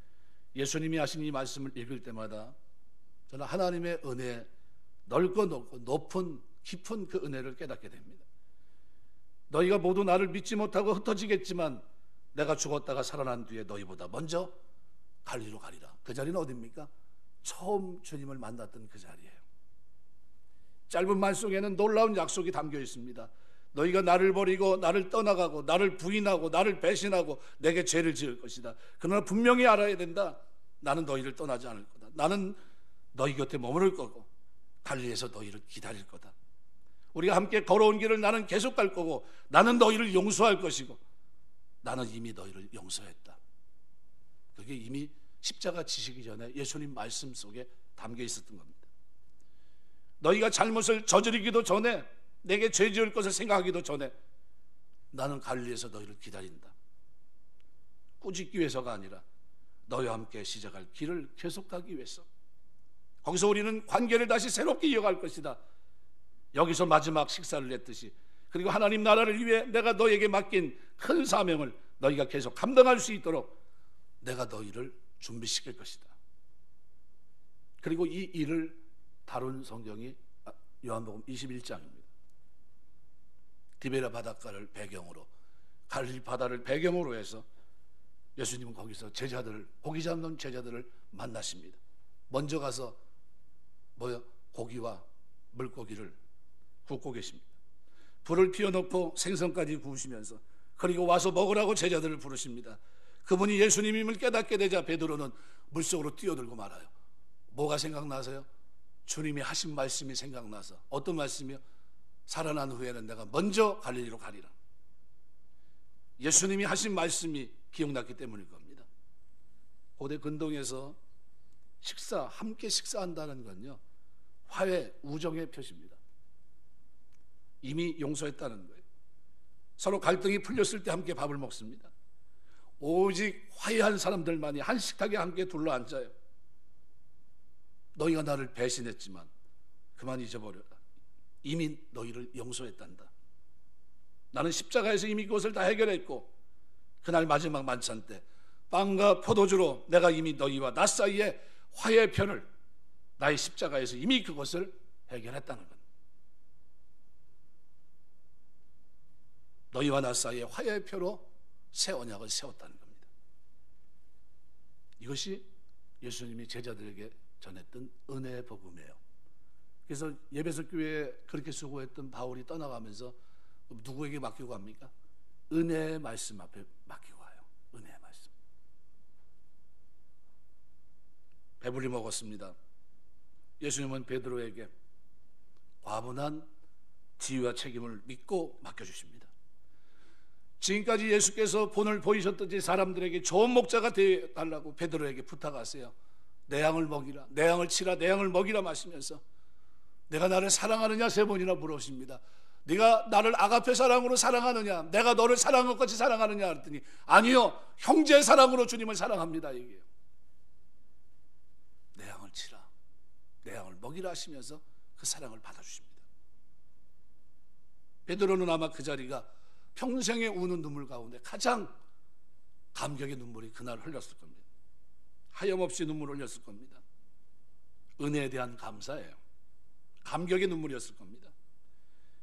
예수님이 하신 이 말씀을 읽을 때마다 저는 하나님의 은혜, 넓고 높은 깊은 그 은혜를 깨닫게 됩니다. 너희가 모두 나를 믿지 못하고 흩어지겠지만 내가 죽었다가 살아난 뒤에 너희보다 먼저 갈리로 가리라. 그 자리는 어디입니까? 처음 주님을 만났던 그 자리예요. 짧은 말 속에는 놀라운 약속이 담겨 있습니다. 너희가 나를 버리고 나를 떠나가고 나를 부인하고 나를 배신하고 내게 죄를 지을 것이다. 그러나 분명히 알아야 된다. 나는 너희를 떠나지 않을 거다. 나는 너희 곁에 머무를 거고 갈리에서 너희를 기다릴 거다. 우리가 함께 걸어온 길을 나는 계속 갈 거고 나는 너희를 용서할 것이고 나는 이미 너희를 용서했다. 그게 이미 십자가 지시기 전에 예수님 말씀 속에 담겨 있었던 겁니다. 너희가 잘못을 저지르기도 전에, 내게 죄 지을 것을 생각하기도 전에 나는 갈리에서 너희를 기다린다. 꾸짖기 위해서가 아니라 너희와 함께 시작할 길을 계속 가기 위해서. 거기서 우리는 관계를 다시 새롭게 이어갈 것이다. 여기서 마지막 식사를 냈듯이, 그리고 하나님 나라를 위해 내가 너에게 맡긴 큰 사명을 너희가 계속 감당할 수 있도록 내가 너희를 준비시킬 것이다. 그리고 이 일을 다룬 성경이 요한복음 21장입니다. 디베랴 바닷가를 배경으로, 갈릴리 바다를 배경으로 해서 예수님은 거기서 제자들을, 고기 잡는 제자들을 만나십니다. 먼저 가서 고기와 물고기를 굽고 계십니다. 불을 피워놓고 생선까지 구우시면서, 그리고 와서 먹으라고 제자들을 부르십니다. 그분이 예수님임을 깨닫게 되자 베드로는 물속으로 뛰어들고 말아요. 뭐가 생각나세요? 주님이 하신 말씀이 생각나서. 어떤 말씀이요? 살아난 후에는 내가 먼저 갈릴리로 가리라. 예수님이 하신 말씀이 기억났기 때문일 겁니다. 고대 근동에서 함께 식사한다는 건요, 화해, 우정의 표시입니다. 이미 용서했다는 거예요. 서로 갈등이 풀렸을 때 함께 밥을 먹습니다. 오직 화해한 사람들만이 한 식탁에 함께 둘러앉아요. 너희가 나를 배신했지만 그만 잊어버려라. 이미 너희를 용서했단다. 나는 십자가에서 이미 그것을 다 해결했고, 그날 마지막 만찬 때 빵과 포도주로 내가 이미 너희와 나 사이에 화해의 편을, 나의 십자가에서 이미 그것을 해결했다는 것. 너희와 나 사이에 화해의 표로 새 언약을 세웠다는 겁니다. 이것이 예수님이 제자들에게 전했던 은혜의 복음이에요. 그래서 예배석 교회에 그렇게 수고했던 바울이 떠나가면서 누구에게 맡기고 갑니까? 은혜의 말씀 앞에 맡기고 와요. 은혜의 말씀. 배불리 먹었습니다. 예수님은 베드로에게 과분한 지위와 책임을 믿고 맡겨주십니다. 지금까지 예수께서 본을 보이셨듯이 사람들에게 좋은 목자가 되어달라고 베드로에게 부탁하세요. 내 양을 먹이라, 내 양을 치라, 내 양을 먹이라 마시면서 내가 나를 사랑하느냐 세 번이나 물으십니다. 네가 나를 아가페 사랑으로 사랑하느냐, 내가 너를 사랑한 것 같이 사랑하느냐 그랬더니 아니요, 형제 사랑으로 주님을 사랑합니다 얘기해요. 내 양을 치라, 내 양을 먹이라 하시면서 그 사랑을 받아주십니다. 베드로는 아마 그 자리가 평생에 우는 눈물 가운데 가장 감격의 눈물이 그날 흘렸을 겁니다. 하염없이 눈물을 흘렸을 겁니다. 은혜에 대한 감사예요. 감격의 눈물이었을 겁니다.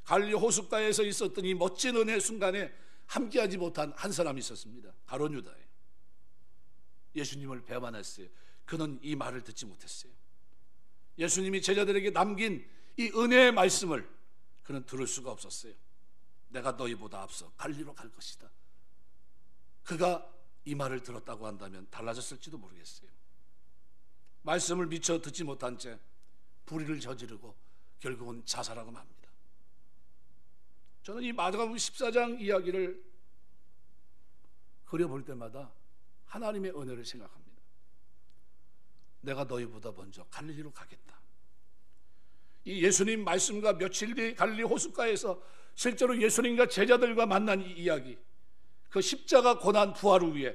갈릴리 호숫가에서 있었던 이 멋진 은혜의 순간에 함께하지 못한 한 사람이 있었습니다. 가룟 유다예요. 예수님을 배반했어요. 그는 이 말을 듣지 못했어요. 예수님이 제자들에게 남긴 이 은혜의 말씀을 그는 들을 수가 없었어요. 내가 너희보다 앞서 갈릴리로 갈 것이다. 그가 이 말을 들었다고 한다면 달라졌을지도 모르겠어요. 말씀을 미처 듣지 못한 채 불의를 저지르고 결국은 자살하고 맙니다. 저는 이 마가복음 14장 이야기를 그려볼 때마다 하나님의 은혜를 생각합니다. 내가 너희보다 먼저 갈릴리로 가겠다. 이 예수님 말씀과 며칠 뒤 갈릴리 호숫가에서 실제로 예수님과 제자들과 만난 이 이야기, 그 십자가 고난 부활을 위해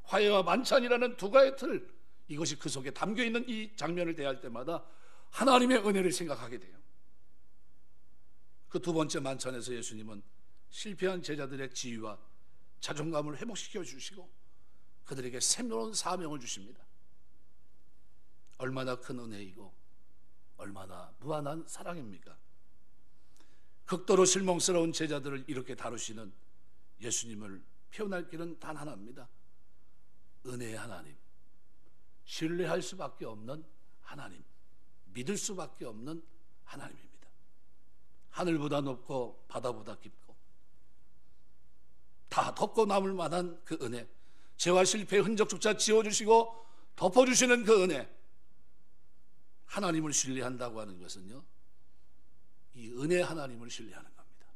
화해와 만찬이라는 두 가지 틀, 이것이 그 속에 담겨있는 이 장면을 대할 때마다 하나님의 은혜를 생각하게 돼요. 그 두 번째 만찬에서 예수님은 실패한 제자들의 지위와 자존감을 회복시켜 주시고 그들에게 새로운 사명을 주십니다. 얼마나 큰 은혜이고 얼마나 무한한 사랑입니까? 극도로 실망스러운 제자들을 이렇게 다루시는 예수님을 표현할 길은 단 하나입니다. 은혜의 하나님, 신뢰할 수밖에 없는 하나님, 믿을 수밖에 없는 하나님입니다. 하늘보다 높고 바다보다 깊고 다 덮고 남을 만한 그 은혜, 죄와 실패의 흔적조차 지워주시고 덮어주시는 그 은혜, 하나님을 신뢰한다고 하는 것은요, 이 은혜 하나님을 신뢰하는 겁니다.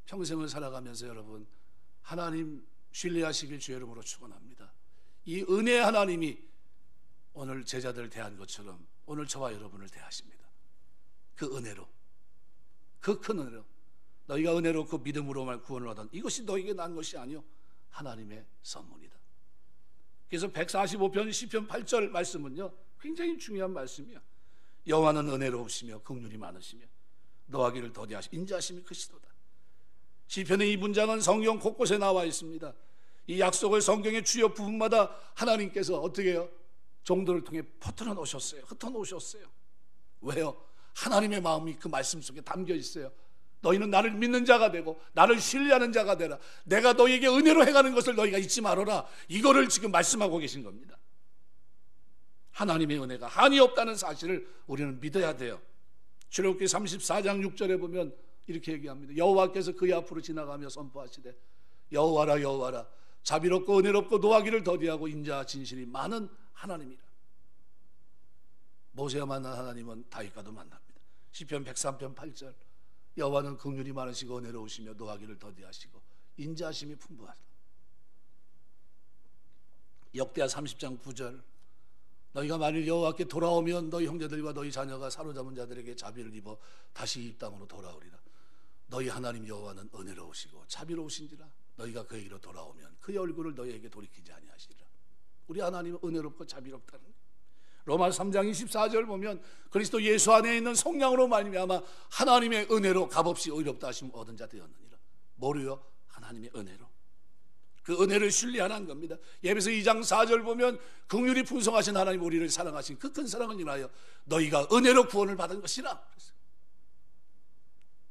평생을 살아가면서 여러분, 하나님 신뢰하시길 주의 이름으로 축원합니다. 이 은혜 하나님이 오늘 제자들 대한 것처럼 오늘 저와 여러분을 대하십니다. 그 은혜로, 그 큰 은혜로, 너희가 은혜로 그 믿음으로만 구원을 얻은 이것이 너희에게 난 것이 아니요 하나님의 선물이다. 그래서 145편 시편 8절 말씀은요 굉장히 중요한 말씀이야. 여호와는 은혜로우시며 긍휼이 많으시며 노하기를 더디하시고 인자하심이 크시도다. 시편의 이 문장은 성경 곳곳에 나와 있습니다. 이 약속을 성경의 주요 부분마다 하나님께서 어떻게 해요? 종들을 통해 퍼뜨려 놓으셨어요. 흩어 놓으셨어요. 왜요? 하나님의 마음이 그 말씀 속에 담겨 있어요. 너희는 나를 믿는 자가 되고 나를 신뢰하는 자가 되라. 내가 너희에게 은혜로 행하는 것을 너희가 잊지 말아라. 이거를 지금 말씀하고 계신 겁니다. 하나님의 은혜가 한이 없다는 사실을 우리는 믿어야 돼요. 출애굽기 34장 6절에 보면 이렇게 얘기합니다. 여호와께서 그의 앞으로 지나가며 선포하시되 여호와라 여호와라 자비롭고 은혜롭고 노하기를 더디하고 인자와 진실이 많은 하나님이라. 모세와 만난 하나님은 다윗과도 만납니다. 시편 103편 8절 여호와는 긍휼이 많으시고 은혜로우시며 노하기를 더디하시고 인자하심이 풍부하다. 역대하 30장 9절 너희가 만일 여호와께 돌아오면 너희 형제들과 너희 자녀가 사로잡은 자들에게 자비를 입어 다시 이 땅으로 돌아오리라. 너희 하나님 여호와는 은혜로우시고 자비로우신지라. 너희가 그에게로 돌아오면 그의 얼굴을 너희에게 돌이키지 아니하시리라. 우리 하나님은 은혜롭고 자비롭다는 거예요. 로마 3장 24절 보면 그리스도 예수 안에 있는 성령으로 말미암아 하나님의 은혜로 값없이 의롭다 하심을 얻은 자 되었느니라. 뭐로요? 하나님의 은혜로. 그 은혜를 신뢰하는 겁니다. 예배서 2장 4절 보면 긍휼이 풍성하신 하나님 우리를 사랑하신 그 큰 사랑을 인하여 너희가 은혜로 구원을 받은 것이라.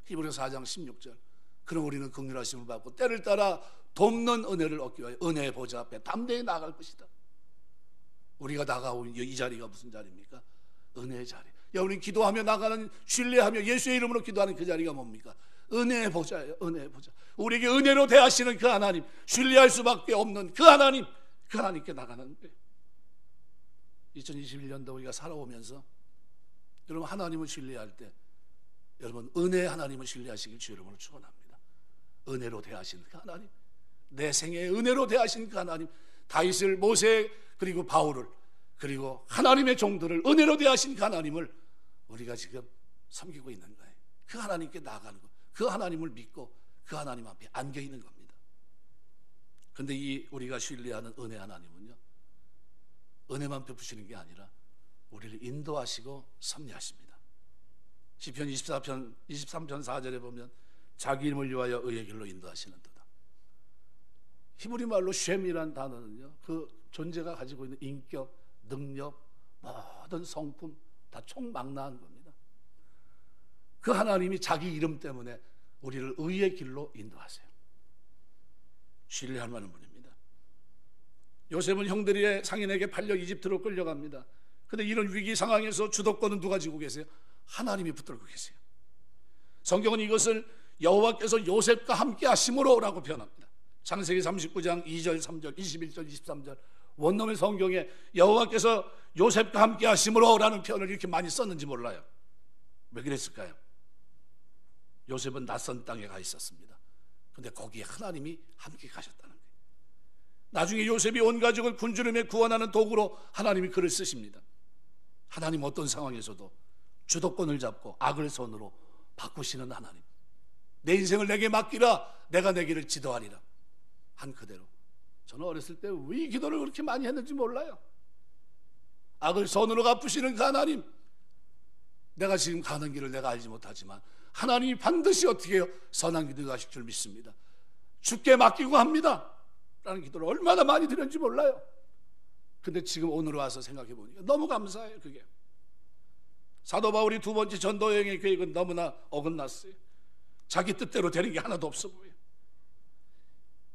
히브리서 4장 16절 그럼 우리는 긍휼하심을 받고 때를 따라 돕는 은혜를 얻기 위하여 은혜의 보좌 앞에 담대히 나아갈 것이다. 우리가 나가온 이 자리가 무슨 자리입니까? 은혜의 자리. 여러분이 기도하며 나가는, 신뢰하며 예수의 이름으로 기도하는 그 자리가 뭡니까? 은혜의 보좌예요. 은혜의 보좌. 우리에게 은혜로 대하시는 그 하나님, 신뢰할 수밖에 없는 그 하나님, 그 하나님께 나가는 거예요. 2021년도 우리가 살아오면서 여러분 하나님을 신뢰할 때 여러분 은혜의 하나님을 신뢰하시길 주의 이름으로 축원합니다. 은혜로 대하신 그 하나님, 내 생애에 은혜로 대하신 그 하나님, 다윗을, 모세, 그리고 바울을, 그리고 하나님의 종들을 은혜로 대하신 그 하나님을 우리가 지금 섬기고 있는 거예요. 그 하나님께 나아가는 거, 그 하나님을 믿고 그 하나님 앞에 안겨 있는 겁니다. 그런데 이 우리가 신뢰하는 은혜 하나님은요, 은혜만 베푸시는 게 아니라 우리를 인도하시고 섭리하십니다. 시편 23편 4절에 보면 자기 이름을 위하여 의의 길로 인도하시는 도다. 히브리 말로 쉔이란 단어는요, 그 존재가 가지고 있는 인격, 능력, 모든 성품 다 총망라한 겁니다. 그 하나님이 자기 이름 때문에 우리를 의의 길로 인도하세요. 신뢰할 만한 분입니다. 요셉은 형들의 상인에게 팔려 이집트로 끌려갑니다. 그런데 이런 위기 상황에서 주도권은 누가 지고 계세요? 하나님이 붙들고 계세요. 성경은 이것을 여호와께서 요셉과 함께 하심으로라고 표현합니다. 창세기 39장 2절, 3절, 21절, 23절 원어민 성경에 여호와께서 요셉과 함께 하심으로라는 표현을 이렇게 많이 썼는지 몰라요. 왜 그랬을까요? 요셉은 낯선 땅에 가 있었습니다. 그런데 거기에 하나님이 함께 가셨다는 거예요. 나중에 요셉이 온 가족을 굶주림에 구원하는 도구로 하나님이 그를 쓰십니다. 하나님 어떤 상황에서도 주도권을 잡고 악을 선으로 바꾸시는 하나님, 내 인생을 내게 맡기라, 내가 내 길을 지도하리라 한 그대로. 저는 어렸을 때 왜 기도를 그렇게 많이 했는지 몰라요. 악을 선으로 갚으시는 그 하나님, 내가 지금 가는 길을 내가 알지 못하지만 하나님이 반드시 어떻게 해요? 선한 기도가 하실 줄 믿습니다. 주께 맡기고 합니다 라는 기도를 얼마나 많이 드렸는지 몰라요. 근데 지금 오늘 와서 생각해 보니까 너무 감사해요. 그게 사도 바울이 두 번째 전도 여행의 계획은 너무나 어긋났어요. 자기 뜻대로 되는 게 하나도 없어 보여요.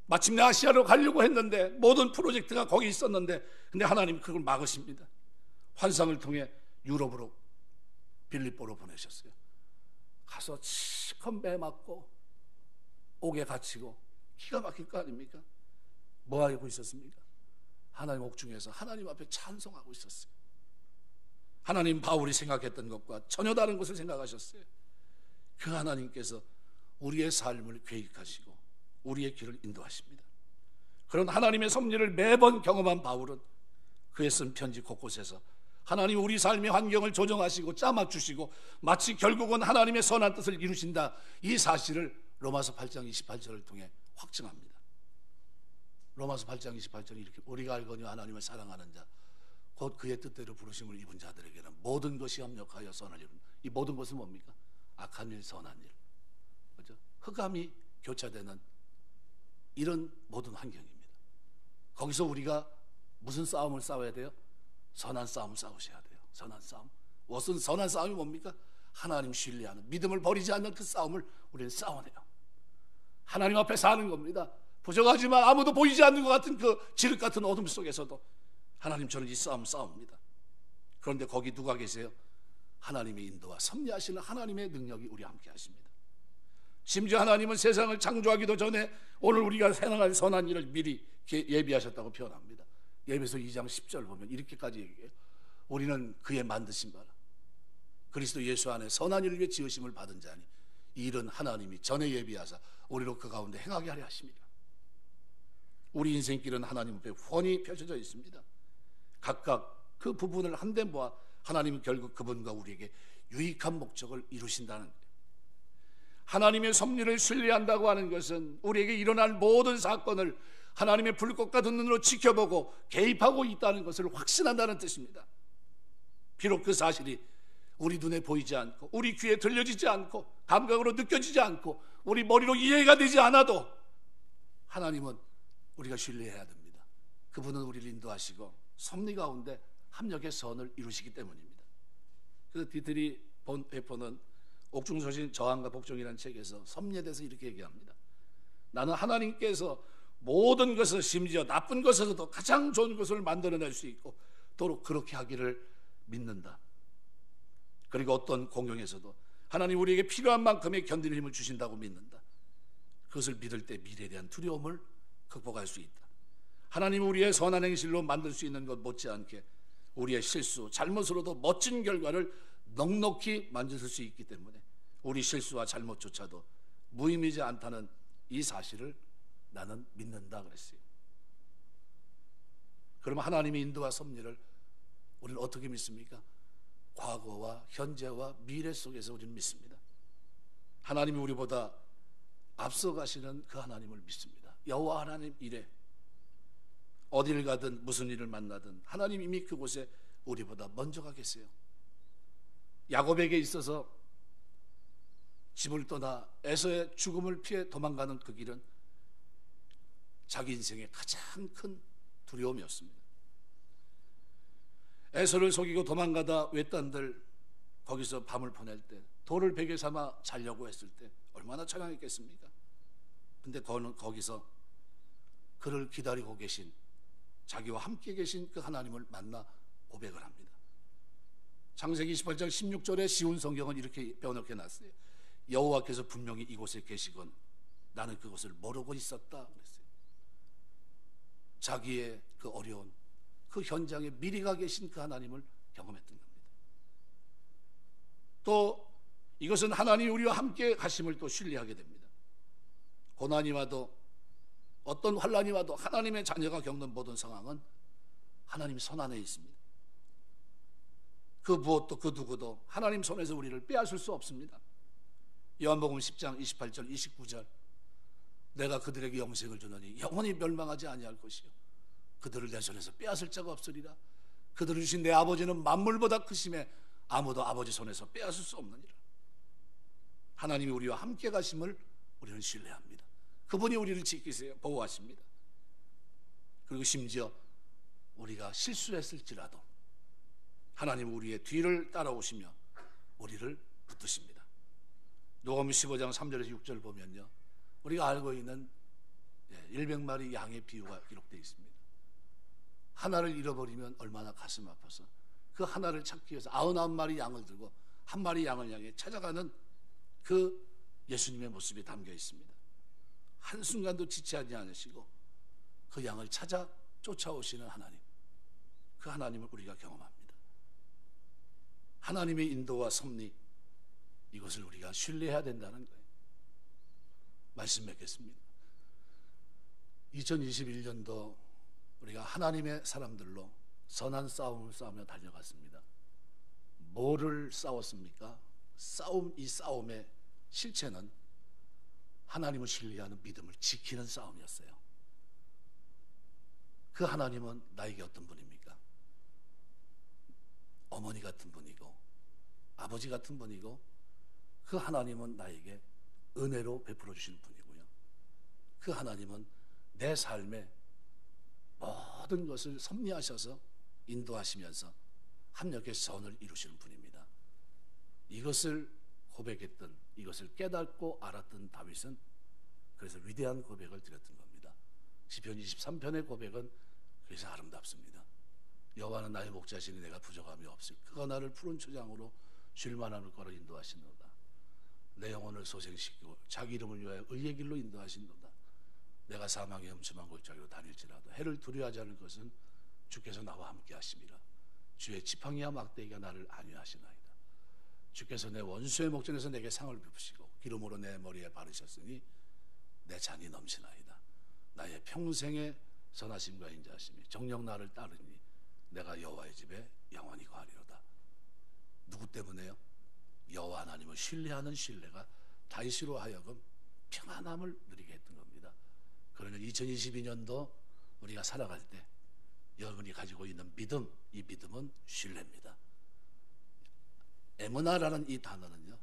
마침내 아시아로 가려고 했는데 모든 프로젝트가 거기 있었는데 근데 하나님 그걸 막으십니다. 환상을 통해 유럽으로 빌립보로 보내셨어요. 가서 치컷 매 맞고 옥에 갇히고 기가 막힐 거 아닙니까? 뭐 하고 있었습니까? 하나님 옥중에서 하나님 앞에 찬송하고 있었어요. 하나님 바울이 생각했던 것과 전혀 다른 것을 생각하셨어요. 그 하나님께서 우리의 삶을 계획하시고 우리의 길을 인도하십니다. 그런 하나님의 섭리를 매번 경험한 바울은 그의 쓴 편지 곳곳에서 하나님 우리 삶의 환경을 조정하시고 짜맞추시고 마치 결국은 하나님의 선한 뜻을 이루신다, 이 사실을 로마서 8장 28절을 통해 확증합니다. 로마서 8장 28절이 이렇게, 우리가 알거니와 하나님을 사랑하는 자 곧 그의 뜻대로 부르심을 입은 자들에게는 모든 것이 협력하여 선을 이룬다. 이 모든 것은 뭡니까? 악한 일, 선한 일, 그렇죠? 흑암이 교차되는 이런 모든 환경입니다. 거기서 우리가 무슨 싸움을 싸워야 돼요? 선한 싸움을 싸우셔야 돼요. 선한 싸움. 무슨 선한 싸움이 뭡니까? 하나님 신뢰하는, 믿음을 버리지 않는 그 싸움을 우리는 싸워내요. 하나님 앞에 사는 겁니다. 부족하지만 아무도 보이지 않는 것 같은 그 지륵 같은 어둠 속에서도 하나님, 저는 이 싸움 싸웁니다. 그런데 거기 누가 계세요? 하나님의 인도와 섭리하시는 하나님의 능력이 우리 함께 하십니다. 심지어 하나님은 세상을 창조하기도 전에 오늘 우리가 행할 선한 일을 미리 예비하셨다고 표현합니다. 예배서 2장 10절 보면 이렇게까지 얘기해요. 우리는 그의 만드신 바라 그리스도 예수 안에 선한 일을 위해 지으심을 받은 자니 이 일은 하나님이 전에 예비하사 우리로 그 가운데 행하게 하려 하십니다. 우리 인생길은 하나님 앞에 훤히 펼쳐져 있습니다. 각각 그 부분을 한데 모아 하나님은 결국 그분과 우리에게 유익한 목적을 이루신다는 거예요. 하나님의 섭리를 신뢰한다고 하는 것은 우리에게 일어날 모든 사건을 하나님의 불꽃 같은 눈으로 지켜보고 개입하고 있다는 것을 확신한다는 뜻입니다. 비록 그 사실이 우리 눈에 보이지 않고 우리 귀에 들려지지 않고 감각으로 느껴지지 않고 우리 머리로 이해가 되지 않아도 하나님은 우리가 신뢰해야 됩니다. 그분은 우리를 인도하시고 섭리 가운데 합력의 선을 이루시기 때문입니다. 그래서 디트리 본 회퍼는 옥중서신 저항과 복종이라는 책에서 섭리에 대해서 이렇게 얘기합니다. 나는 하나님께서 모든 것을, 심지어 나쁜 것에서도 가장 좋은 것을 만들어낼 수 있고 도로 그렇게 하기를 믿는다. 그리고 어떤 공경에서도 하나님 우리에게 필요한 만큼의 견디는 힘을 주신다고 믿는다. 그것을 믿을 때 미래에 대한 두려움을 극복할 수 있다. 하나님 우리의 선한 행실로 만들 수 있는 것 못지않게 우리의 실수, 잘못으로도 멋진 결과를 넉넉히 만드실 수 있기 때문에 우리 실수와 잘못조차도 무의미하지 않다는 이 사실을 나는 믿는다 그랬어요. 그러면 하나님의 인도와 섭리를 우리는 어떻게 믿습니까? 과거와 현재와 미래 속에서 우리는 믿습니다. 하나님이 우리보다 앞서가시는 그 하나님을 믿습니다. 여호와 하나님 이래 어디를 가든 무슨 일을 만나든 하나님 이미 그곳에 우리보다 먼저 가 계세요. 야곱에게 있어서 집을 떠나 에서의 죽음을 피해 도망가는 그 길은 자기 인생의 가장 큰 두려움이었습니다. 에서를 속이고 도망가다 외딴들 거기서 밤을 보낼 때 돌을 베개 삼아 자려고 했을 때 얼마나 처량했겠습니까? 근데 거기서 그를 기다리고 계신, 자기와 함께 계신 그 하나님을 만나 고백을 합니다. 창세기 28장 16절에 쉬운 성경은 이렇게 빼놓게 놨어요. 여호와께서 분명히 이곳에 계시건 나는 그것을 모르고 있었다 그랬어요. 자기의 그 어려운 그 현장에 미리 가 계신 그 하나님을 경험했던 겁니다. 또 이것은 하나님이 우리와 함께 가심을 또 신뢰하게 됩니다. 고난이 와도 어떤 환난이 와도 하나님의 자녀가 겪는 모든 상황은 하나님 손 안에 있습니다. 그 무엇도 그 누구도 하나님 손에서 우리를 빼앗을 수 없습니다. 요한복음 10장 28절 29절 내가 그들에게 영생을 주노니 영원히 멸망하지 아니할 것이요 그들을 내 손에서 빼앗을 자가 없으리라. 그들을 주신 내 아버지는 만물보다 크심에 아무도 아버지 손에서 빼앗을 수 없느니라. 하나님이 우리와 함께 가심을 우리는 신뢰합니다. 그분이 우리를 지키세요. 보호하십니다. 그리고 심지어 우리가 실수했을지라도 하나님 우리의 뒤를 따라오시며 우리를 붙드십니다. 누가복음 15장 3절에서 6절 보면요, 우리가 알고 있는 100마리 양의 비유가 기록되어 있습니다. 하나를 잃어버리면 얼마나 가슴 아파서 그 하나를 찾기 위해서 99마리 양을 들고 한 마리 양을 향해 찾아가는 그 예수님의 모습이 담겨 있습니다. 한순간도 지체하지 않으시고 그 양을 찾아 쫓아오시는 하나님, 그 하나님을 우리가 경험합니다. 하나님의 인도와 섭리, 이것을 우리가 신뢰해야 된다는 거예요. 말씀 맺겠습니다. 2021년도 우리가 하나님의 사람들로 선한 싸움을 싸우며 달려갔습니다. 뭐를 싸웠습니까? 이 싸움의 실체는 하나님을 신뢰하는 믿음을 지키는 싸움이었어요. 그 하나님은 나에게 어떤 분입니까? 어머니 같은 분이고 아버지 같은 분이고, 그 하나님은 나에게 은혜로 베풀어 주시는 분이고요, 그 하나님은 내 삶에 모든 것을 섭리하셔서 인도하시면서 합력의 선을 이루시는 분입니다. 이것을 고백했던, 이것을 깨닫고 알았던 다윗은 그래서 위대한 고백을 드렸던 겁니다. 시편 23편의 고백은 그래서 아름답습니다. 여호와는 나의 목자시니 내가 부족함이 없으니 그가 나를 푸른 초장으로 쉴 만한 거로 인도하시노다. 내 영혼을 소생시키고 자기 이름을 위하여 의의 길로 인도하시노다. 내가 사망의 험침한 골짜기로 다닐지라도 해를 두려워하지 않을 것은 주께서 나와 함께 하심이라. 주의 지팡이와 막대기가 나를 안위하시나이다. 주께서 내 원수의 목전에서 내게 상을 베푸시고 기름으로 내 머리에 바르셨으니 내 잔이 넘치나이다. 나의 평생의 선하심과 인자하심이 정녕 나를 따르니 내가 여호와의 집에 영원히 거하리로다. 누구 때문에요? 여호와 하나님을 신뢰하는 신뢰가 다윗으로 하여금 평안함을 누리게 했던 겁니다. 그러면 2022년도 우리가 살아갈 때 여러분이 가지고 있는 믿음, 이 믿음은 신뢰입니다. 에므나라는 이 단어는요,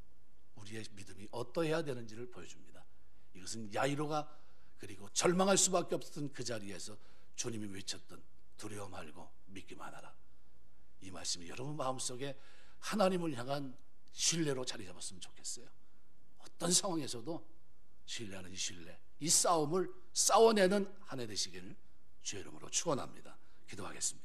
우리의 믿음이 어떠해야 되는지를 보여줍니다. 이것은 야이로가 그리고 절망할 수밖에 없었던 그 자리에서 주님이 외쳤던 두려워 말고 믿기만 하라. 이 말씀이 여러분 마음속에 하나님을 향한 신뢰로 자리 잡았으면 좋겠어요. 어떤 상황에서도 신뢰하는 이 신뢰, 이 싸움을 싸워내는 한 해 되시기를 주의 이름으로 축원합니다. 기도하겠습니다.